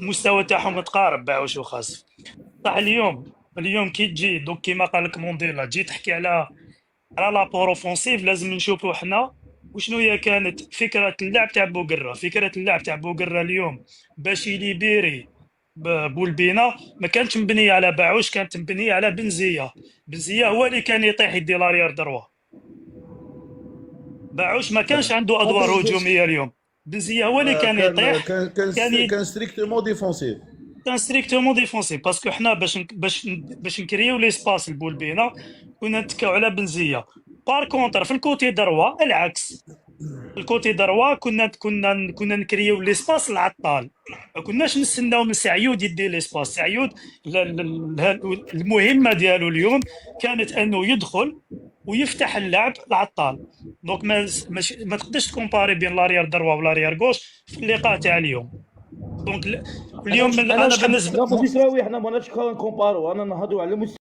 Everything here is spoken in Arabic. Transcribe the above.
المستوى تاعهم متقارب باعوش وخاص. صح. اليوم كي تجي دوك كيما قال لك مونديلا، تجي تحكي على لابور اوفونسيف، لازم نشوفوا حنا وشنو هي كانت فكره اللعب تاع بوقرة. فكره اللعب تاع بوقرة اليوم باش يليبيري بولبينا ما كانتش مبنيه على باعوش، كانت مبنيه على بنزيه. بنزيه هو اللي كان يطيح يدي لاريير دروا. باعوش ما كانش عنده ادوار كومبليسيش. هجوميه اليوم. بنزيه هو اللي كان كان يطيح. كان كان كان كان ستريكتومون ديفونسيف. كان ستريكتومون ديفونسيف، باسكو حنا باش نكريو ليسباس البولبينا كنا نتكاو على بنزيه. بار كونتر في الكوتي دروا العكس. الكوتي دروا كنا نكريو ليسباس العطال. ما كناش نستناو من سعيود يدي ليسباس. سعيود المهمه ديالو اليوم كانت انه يدخل ويفتح اللعب العطال. دونك ما تقدرش تكومباري بين لاريير دروا ولاريير غوش في اللقاء تاع اليوم. دونك انا اليوم انا انا نحب بالنسبه لا ماشي سراوي، احنا ما نكومبارو، انا نهضروا على